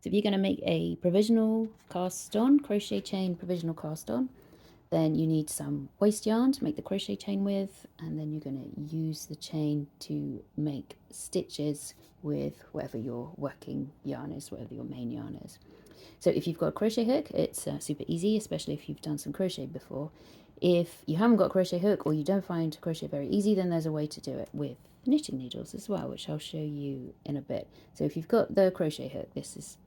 So if you're going to make a provisional cast on, crochet chain provisional cast on, then you need some waste yarn to make the crochet chain with, and then you're going to use the chain to make stitches with whatever your working yarn is, whatever your main yarn is. So if you've got a crochet hook, it's super easy, especially if you've done some crochet before. If you haven't got a crochet hook or you don't find crochet very easy, then there's a way to do it with knitting needles as well, which I'll show you in a bit. So if you've got the crochet hook, this is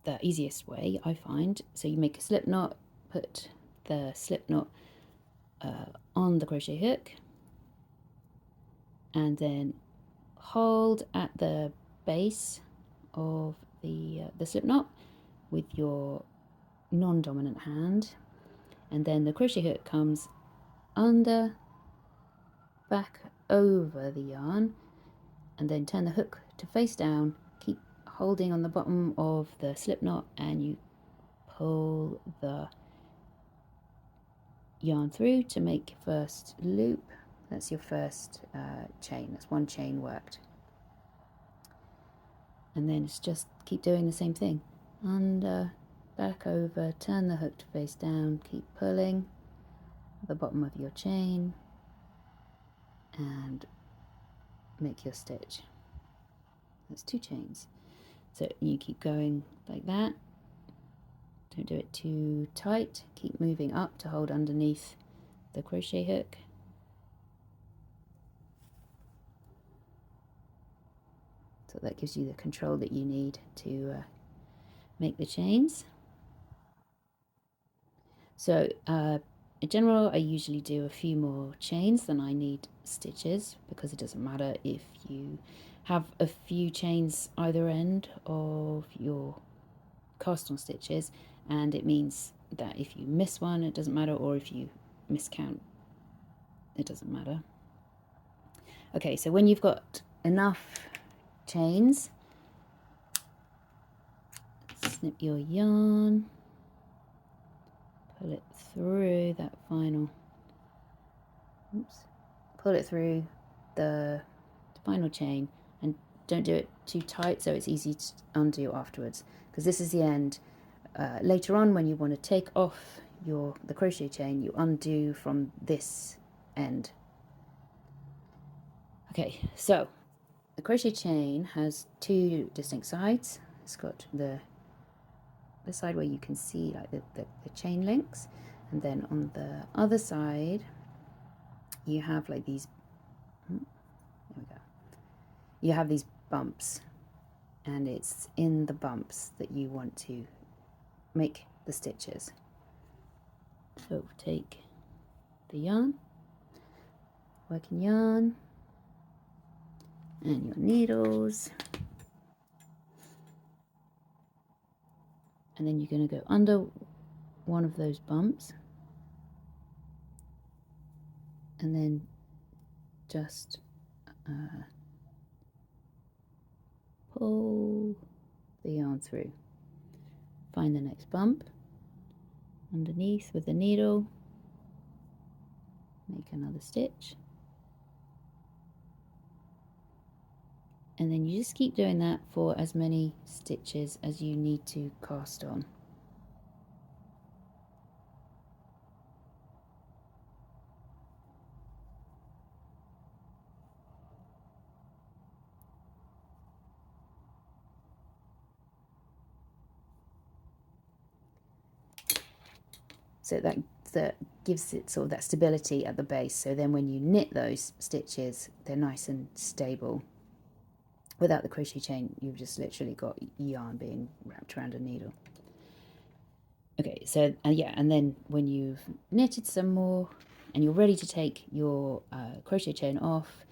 the easiest way, I find. So you make a slip knot, put the slip knot on the crochet hook, and then hold at the base of the slip knot with your non-dominant hand, and then the crochet hook comes under, back over the yarn, and then turn the hook to face down, keep holding on the bottom of the slip knot, and you pull the yarn through to make your first loop. That's your first chain. That's one chain worked, and then it's just keep doing the same thing. Under, back over, turn the hook to face down, keep pulling the bottom of your chain and make your stitch. That's 2 chains. So you keep going like that. Don't do it too tight. Keep moving up to hold underneath the crochet hook. So that gives you the control that you need to make the chains. So in general, I usually do a few more chains than I need stitches, because it doesn't matter if you have a few chains either end of your cast on stitches, and it means that if you miss one, it doesn't matter, or if you miscount, it doesn't matter. Okay, so when you've got enough chains, snip your yarn, pull it through that final, pull it through the final chain, and don't do it too tight so it's easy to undo afterwards, because this is the end. Later on, when you want to take off the crochet chain, you undo from this end. Okay, so the crochet chain has 2 distinct sides. It's got the side where you can see like the chain links, and then on the other side you have like these, there we go, you have these bumps, and it's in the bumps that you want to make the stitches. So take the yarn, working yarn, and your needles, and then you're going to go under one of those bumps, and then just pull the yarn through. Find the next bump underneath with the needle, make another stitch, and then you just keep doing that for as many stitches as you need to cast on. So that gives it sort of that stability at the base, so then when you knit those stitches, they're nice and stable. Without the crochet chain, you've just literally got yarn being wrapped around a needle. Okay, so yeah, and then when you've knitted some more and you're ready to take your crochet chain off,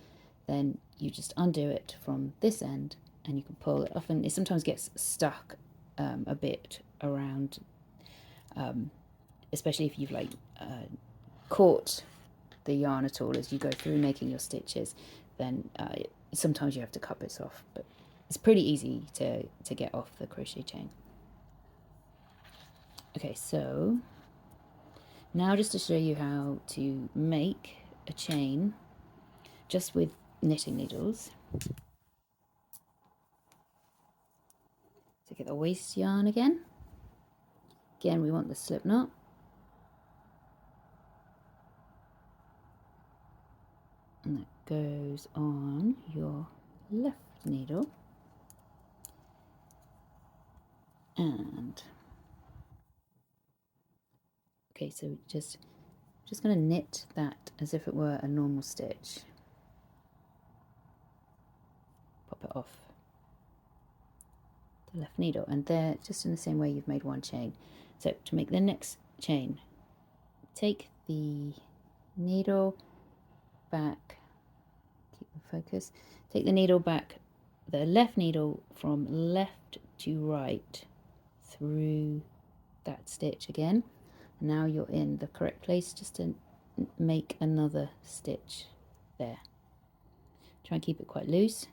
then you just undo it from this end, and you can pull it off, and it sometimes gets stuck a bit around, especially if you've like caught the yarn at all as you go through making your stitches, then sometimes you have to cut bits off, but it's pretty easy to get off the crochet chain. Okay, so now just to show you how to make a chain just with knitting needles. So get the waste yarn again. Again, we want the slip knot. And that goes on your left needle. And okay, so just going to knit that as if it were a normal stitch. Pop it off the left needle, and there, just in the same way you've made one chain. So to make the next chain, take the needle back, keep the focus, take the needle back, the left needle from left to right through that stitch again. And now you're in the correct place, just to make another stitch there. Try and keep it quite loose.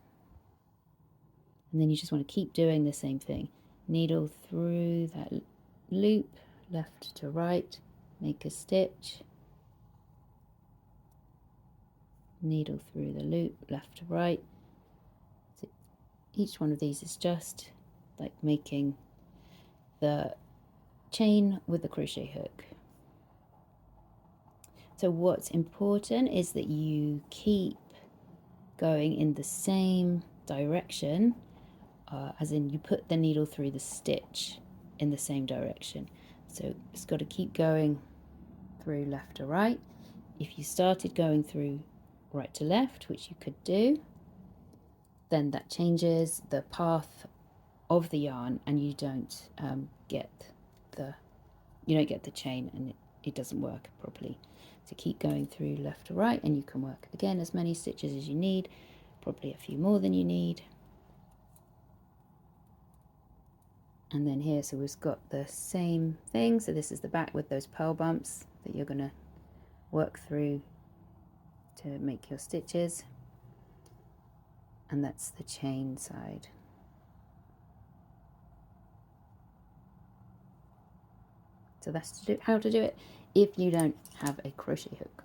And then you just want to keep doing the same thing. Needle through that loop, left to right, make a stitch. Needle through the loop, left to right. So each one of these is just like making the chain with the crochet hook. So what's important is that you keep going in the same direction, as in you put the needle through the stitch in the same direction. So it's got to keep going through left to right. If you started going through right to left, which you could do, then that changes the path of the yarn, and you don't get the chain, and it doesn't work properly. So keep going through left to right, and you can work again as many stitches as you need, probably a few more than you need. And then here, so we've got the same thing. So this is the back with those purl bumps that you're going to work through to make your stitches. And that's the chain side. So that's how to do it if you don't have a crochet hook.